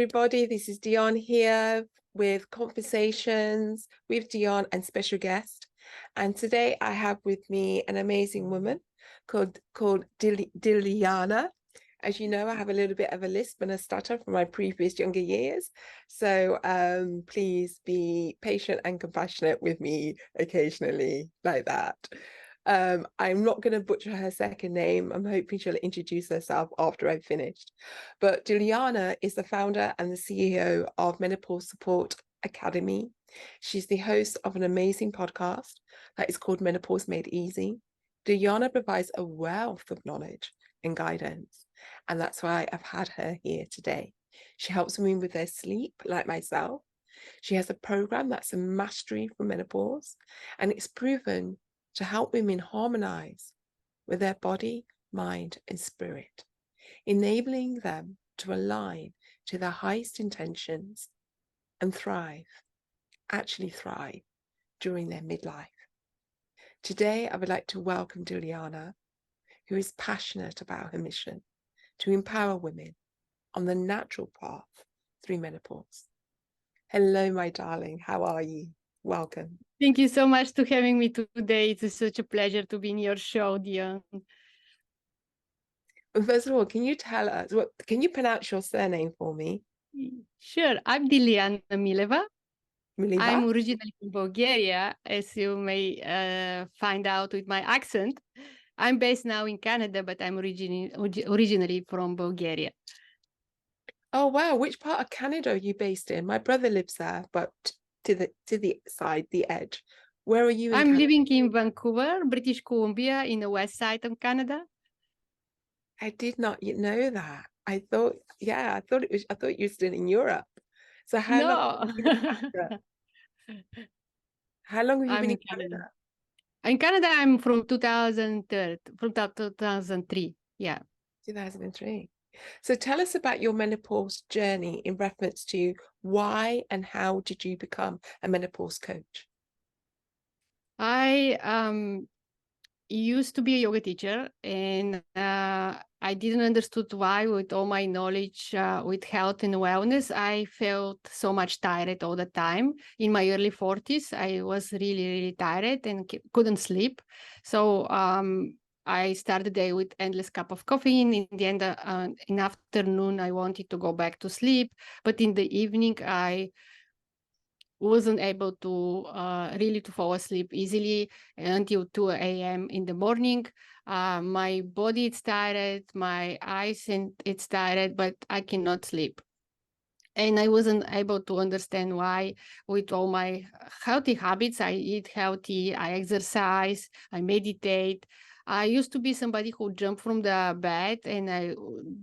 everybody. This is Dionne here with Conversations with Dionne and Special Guest. And today I have with me an amazing woman called Dilyana. As you know, I have a little bit of a lisp and a stutter from my previous younger years. So please be patient and compassionate with me occasionally like that. I'm not going to butcher her second name. I'm hoping she'll introduce herself after I've finished. But Dilyana is the founder and the CEO of Menopause Support Academy. She's the host of an amazing podcast that is called Menopause Made Easy. Dilyana provides a wealth of knowledge and guidance, and that's why I've had her here today. She helps women with their sleep, like myself. She has a program that's a mastery for menopause, and it's proven to help women harmonize with their body, mind, and spirit, enabling them to align to their highest intentions and actually thrive during their midlife. Today, I would like to welcome Dilyana, who is passionate about her mission to empower women on the natural path through menopause. Hello, my darling. How are you? Welcome. Thank you so much for having me today. It's such a pleasure to be in your show, Dionne. First of all, can you tell us, can you pronounce your surname for me? Sure. I'm Dilyana Mileva. Mileva? I'm originally from Bulgaria, as you may find out with my accent. I'm based now in Canada, but I'm originally from Bulgaria. Oh, wow. Which part of Canada are you based in? My brother lives there, but to the side, the edge. Where are you in I'm Canada? living in Vancouver, British Columbia, in the west side of Canada. I did not know that. I thought you were still in Europe. So how long have you been in Canada? How long have you been in Canada? In Canada, I'm from 2003. Yeah. 2003. So tell us about your menopause journey in reference to why and how did you become a menopause coach? I used to be a yoga teacher, and I didn't understood why, with all my knowledge with health and wellness, I felt so much tired all the time. In my early 40s, I was really, really tired and couldn't sleep. So I started the day with endless cup of coffee. In the end, in afternoon, I wanted to go back to sleep. But in the evening, I wasn't able to really to fall asleep easily until 2 a.m. in the morning. My body is tired, my eyes and it's tired, but I cannot sleep. And I wasn't able to understand why. With all my healthy habits, I eat healthy, I exercise, I meditate. I used to be somebody who jumped from the bed, and I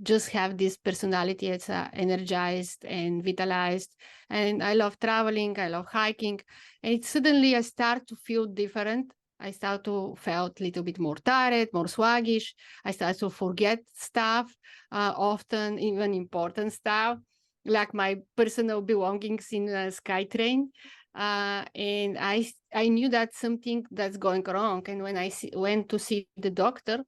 just have this personality that's energized and vitalized. And I love traveling, I love hiking. And suddenly I start to feel different. I start to felt a little bit more tired, more sluggish. I start to forget stuff, often even important stuff, like my personal belongings in a SkyTrain. And I knew that something that's going wrong. And when I went to see the doctor,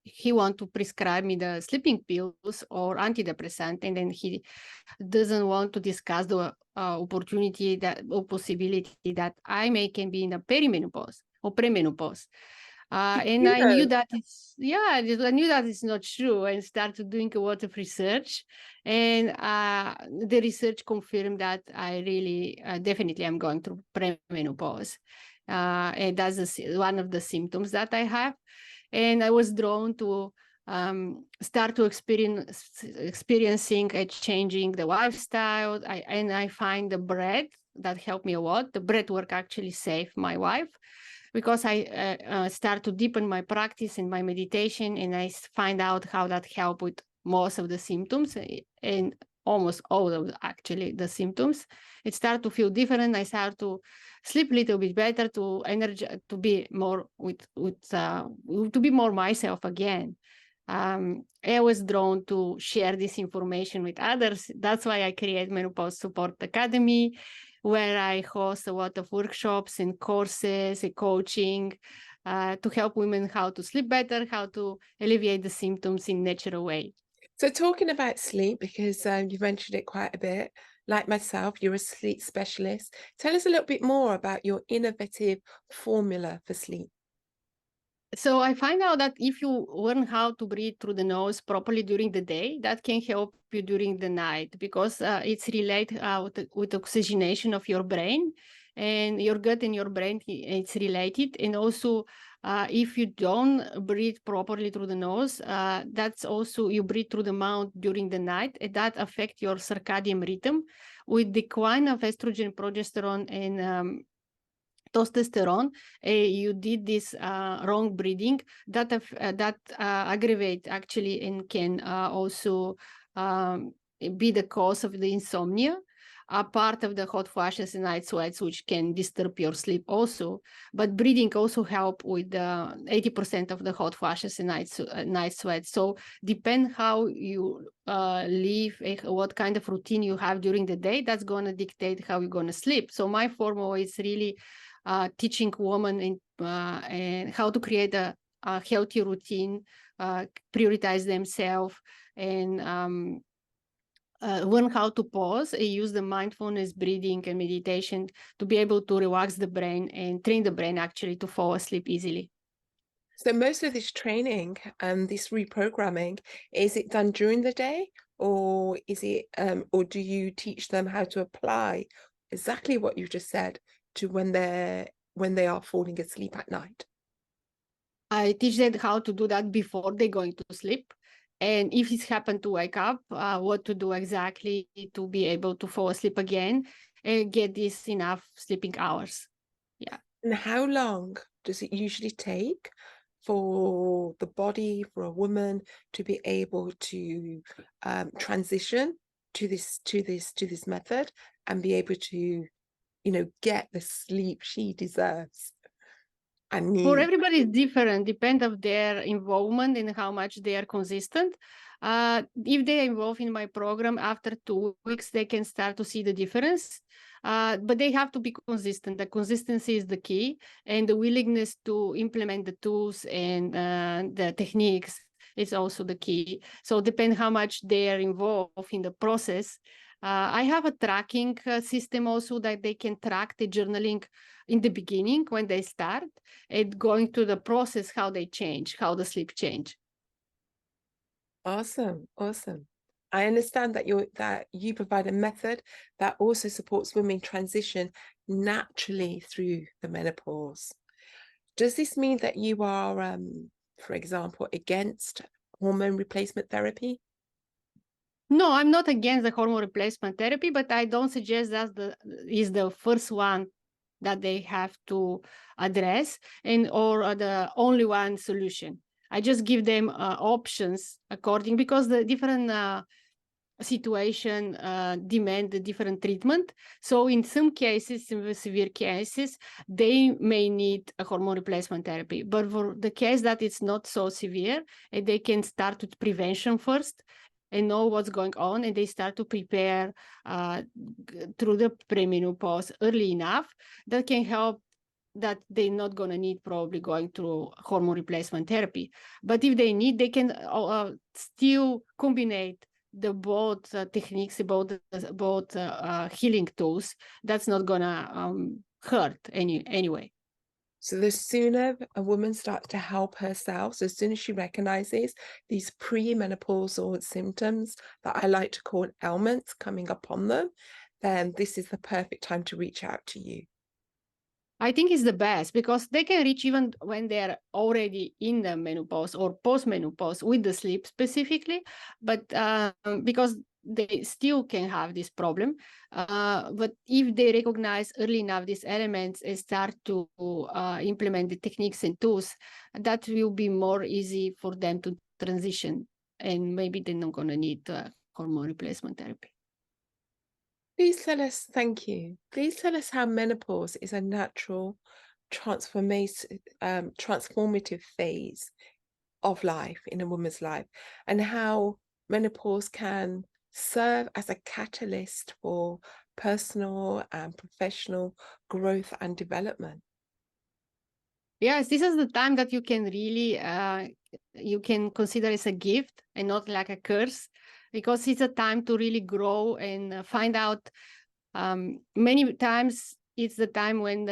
he want to prescribe me the sleeping pills or antidepressant, and then he doesn't want to discuss the opportunity or possibility that I can be in the perimenopause or premenopause. And I knew that I knew that it's not true, and started doing a lot of research. And the research confirmed that I really definitely am going through premenopause. And that's one of the symptoms that I have. And I was drawn to start to experiencing and changing the lifestyle. I find the breath that helped me a lot. The breath work actually saved my wife, because I start to deepen my practice and my meditation, and I find out how that helped with most of the symptoms, and almost all of the symptoms. It started to feel different. I started to sleep a little bit better, to be more to be more myself again. I was drawn to share this information with others. That's why I created Menopause Support Academy, where I host a lot of workshops and courses and coaching to help women how to sleep better, how to alleviate the symptoms in a natural way. So talking about sleep, because you've mentioned it quite a bit, like myself, you're a sleep specialist. Tell us a little bit more about your innovative formula for sleep. So I find out that if you learn how to breathe through the nose properly during the day, that can help you during the night because it's related with oxygenation of your brain, and your gut and your brain, it's related. And also, if you don't breathe properly through the nose, that's also you breathe through the mouth during the night, and that affects your circadian rhythm with decline of estrogen, progesterone, and testosterone. You did this wrong breathing that aggravate actually and can also be the cause of the insomnia. A part of the hot flashes and night sweats, which can disturb your sleep also. But breathing also help with 80% of the hot flashes and night sweats. So depend how you live, what kind of routine you have during the day, that's going to dictate how you're going to sleep. So my formula is really teaching women and how to create a healthy routine, prioritize themselves, and learn how to pause and use the mindfulness, breathing, and meditation to be able to relax the brain and train the brain actually to fall asleep easily. So most of this training and this reprogramming, is it done during the day, or is it or do you teach them how to apply exactly what you just said to when they are falling asleep at night? I teach them how to do that before they're going to sleep. And if it's happened to wake up, what to do exactly to be able to fall asleep again and get this enough sleeping hours. Yeah. And how long does it usually take for the body, for a woman to be able to transition to this method and be able to, get the sleep she deserves and For needs? everybody is different, depend of their involvement and how much they are consistent. If they are involved in my program, after 2 weeks, they can start to see the difference. But they have to be consistent. The consistency is the key, and the willingness to implement the tools and the techniques is also the key. So depend how much they are involved in the process. I have a tracking system also that they can track the journaling in the beginning when they start, and going through the process, how they change, how the sleep change. Awesome, awesome. I understand that you provide a method that also supports women transition naturally through the menopause. Does this mean that you are, for example, against hormone replacement therapy? No, I'm not against the hormone replacement therapy, but I don't suggest that is the first one that they have to address and or the only one solution. I just give them options according, because the different situation demand a different treatment. So in some cases, in severe cases, they may need a hormone replacement therapy. But for the case that it's not so severe, and they can start with prevention first and know what's going on, and they start to prepare through the premenopause early enough, that can help, that they're not going to need probably going through hormone replacement therapy. But if they need, they can still combine the both techniques, both healing tools. That's not gonna hurt anyway. So the sooner a woman starts to help herself, so as soon as she recognizes these premenopausal symptoms that I like to call ailments coming upon them, then this is the perfect time to reach out to you. I think it's the best because they can reach even when they're already in the menopause or post-menopause with the sleep specifically, but because they still can have this problem. But if they recognize early enough these elements and start to implement the techniques and tools, that will be more easy for them to transition, and maybe they're not going to need hormone replacement therapy. Please tell us, thank you. Please tell us how menopause is a natural transformative phase of life in a woman's life, and how menopause can serve as a catalyst for personal and professional growth and development. Yes, this is the time that you can really you can consider as a gift and not like a curse, because it's a time to really grow and find out. Many times it's the time when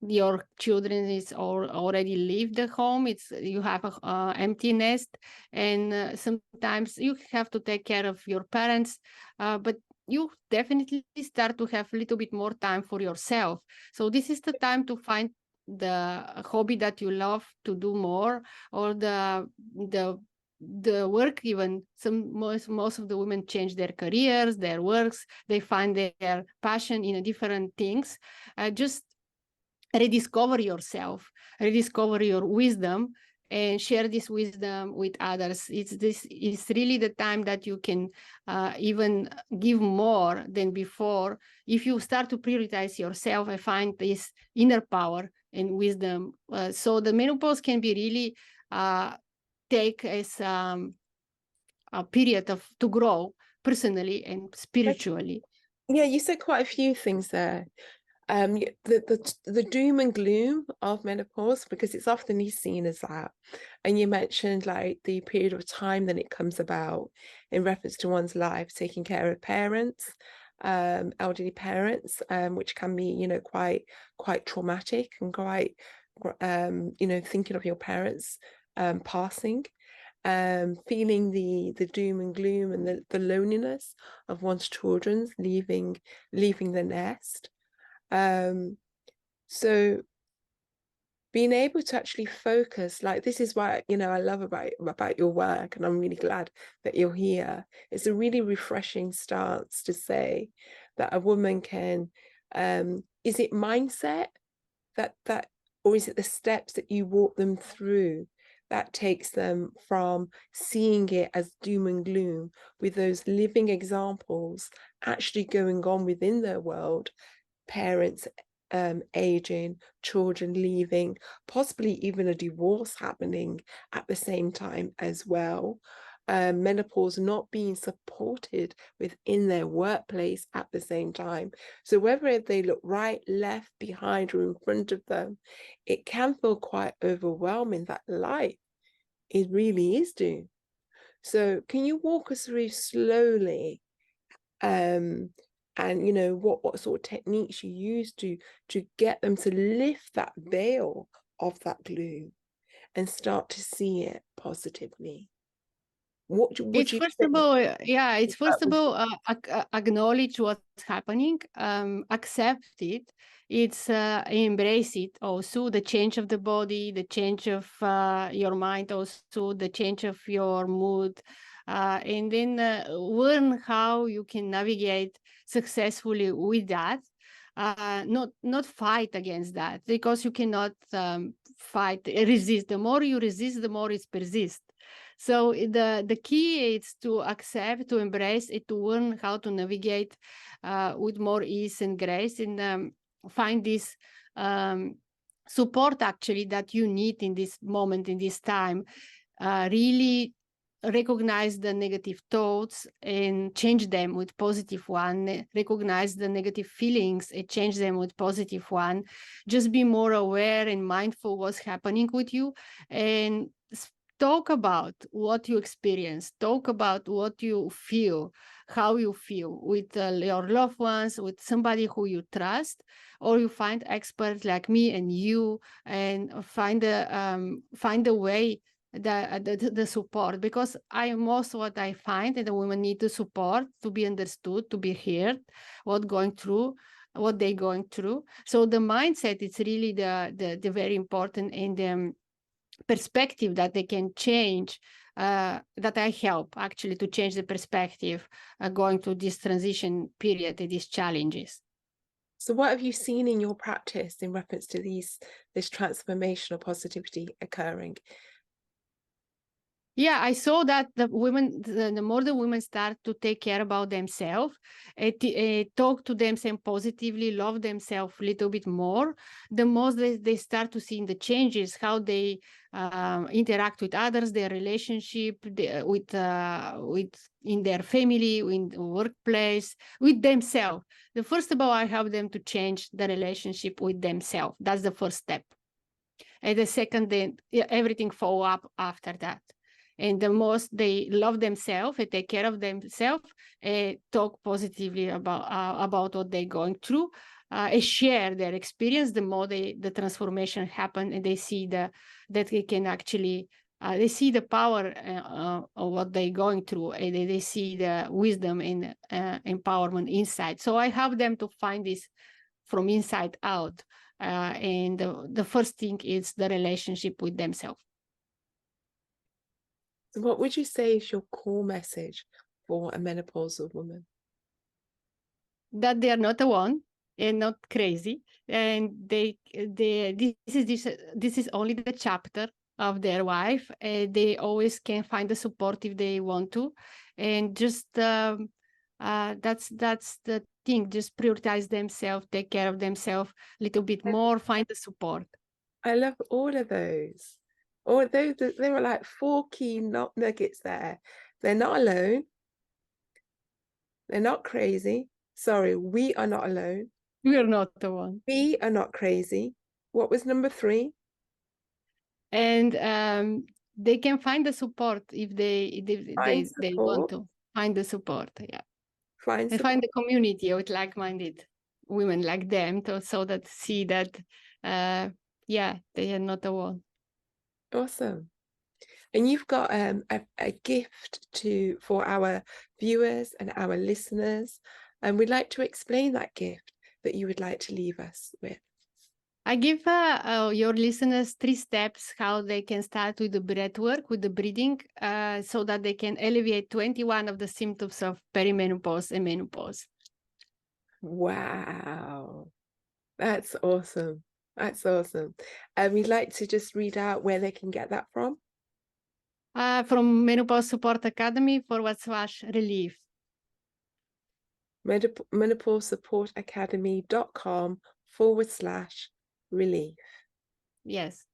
your children is already leave the home. It's you have a empty nest, and sometimes you have to take care of your parents, but you definitely start to have a little bit more time for yourself. So this is the time to find the hobby that you love to do more, or the work. Even most of the women change their careers, their works, they find their passion in different things. Just rediscover yourself, rediscover your wisdom, and share this wisdom with others. It's really the time that you can even give more than before. If you start to prioritize yourself, I find this inner power and wisdom. So the menopause can be really take as a period of to grow personally and spiritually. Yeah, you said quite a few things there. The doom and gloom of menopause, because it's often seen as that. And you mentioned like the period of time that it comes about in reference to one's life, taking care of parents, elderly parents, which can be, quite traumatic and quite, thinking of your parents passing, feeling the doom and gloom and the loneliness of one's children leaving the nest. So being able to actually focus, like this is why, I love about your work, and I'm really glad that you're here. It's a really refreshing stance to say that a woman can, is it mindset that, or is it the steps that you walk them through that takes them from seeing it as doom and gloom, with those living examples actually going on within their world, parents aging, children leaving, possibly even a divorce happening at the same time as well. Menopause not being supported within their workplace at the same time. So whether they look right, left, behind, or in front of them, it can feel quite overwhelming that life, it really is doom. So can you walk us through slowly, and what sort of techniques you use to get them to lift that veil of that gloom and start to see it positively? What It's do you first think of all, yeah, it's that first of was? all, acknowledge what's happening, accept it, it's embrace it also, the change of the body, the change of your mind, also the change of your mood, and then learn how you can navigate successfully with that. Not fight against that, because you cannot fight, resist. The more you resist, the more it persists. So the key is to accept, to embrace it, to learn how to navigate with more ease and grace, and find this support actually that you need in this moment, in this time. Really recognize the negative thoughts and change them with positive one. Recognize the negative feelings and change them with positive one. Just be more aware and mindful what's happening with you, and talk about what you experience, talk about what you feel, how you feel with your loved ones, with somebody who you trust, or you find experts like me and you, and find a way, the support, because what I find that the women need the support to be understood, to be heard, what they're going through. So the mindset is really the very important, and the perspective that they can change, that I help actually to change the perspective going through this transition period and these challenges. So what have you seen in your practice in reference to this transformational positivity occurring? Yeah, I saw that the women, the more the women start to take care about themselves, talk to themselves positively, love themselves a little bit more, the most they start to see the changes, how they interact with others, their relationship with in their family, in the workplace, with themselves. The first of all, I help them to change the relationship with themselves. That's the first step. And the second, then everything follow up after that. And the most they love themselves and take care of themselves, talk positively about what they're going through, and share their experience, the more the transformation happen, and they see that they can actually they see the power of what they're going through, and they see the wisdom and empowerment inside. So I help them to find this from inside out. And the first thing is the relationship with themselves. So what would you say is your core message for a menopausal woman? That they are not alone and not crazy, and this is only the chapter of their life. They always can find the support if they want to, and just that's the thing. Just prioritize themselves, take care of themselves a little bit more, find the support. I love all of those. All of those, there were like 4 key nuggets there. They're not alone. They're not crazy. Sorry, we are not alone. We are not the one. We are not crazy. What was number 3? And they can find the support if they want to find the support. Yeah. Find the community with like-minded women like them, so that see that they are not alone. Awesome. And you've got a gift for our viewers and our listeners, and we'd like to explain that gift that you would like to leave us with. I give your listeners 3 steps how they can start with the breath work, with the breathing, so that they can alleviate 21 of the symptoms of perimenopause and menopause. Wow, that's awesome. That's awesome. And we'd like to just read out where they can get that from. From Menopause Support Academy /relief. menopausesupport.academy.com/relief. Yes.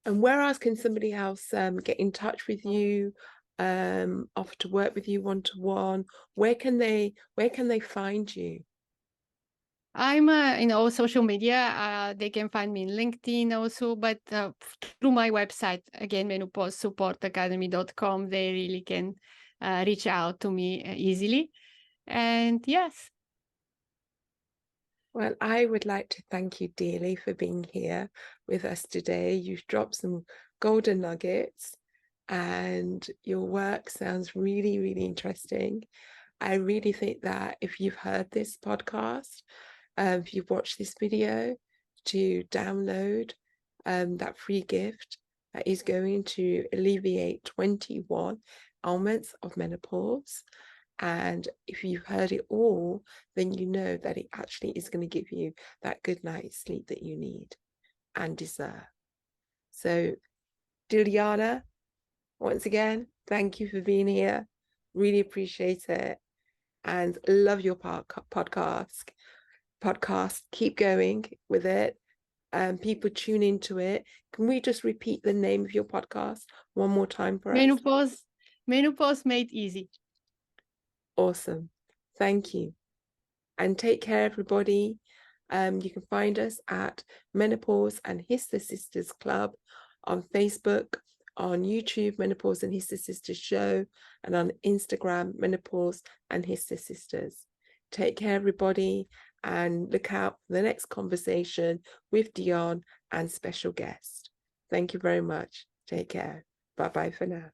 And where else can somebody else get in touch with you, offer to work with you one-to-one? Where can they find you? I'm in all social media. They can find me in LinkedIn also, but through my website, again, menopausesupport.academy.com, they really can reach out to me easily. And yes. Well, I would like to thank you dearly for being here with us today. You've dropped some golden nuggets and your work sounds really, really interesting. I really think that if you've heard this podcast, if you've watched this video, to download that free gift that is going to alleviate 21 ailments of menopause. And if you've heard it all, then you know that it actually is going to give you that good night's sleep that you need and deserve. So, Dilyana, once again, thank you for being here. Really appreciate it. And love your podcast. Keep going with it. People tune into it. Can we just repeat the name of your podcast one more time for us? Menopause Made Easy. Awesome. Thank you. And take care, everybody. You can find us at Menopause and Hyster Sisters Club on Facebook, on YouTube, Menopause and Hyster Sisters Show, and on Instagram, Menopause and Hyster Sisters. Take care, everybody, and look out for the next conversation with Dionne and special guest. Thank you very much. Take care. Bye-bye for now.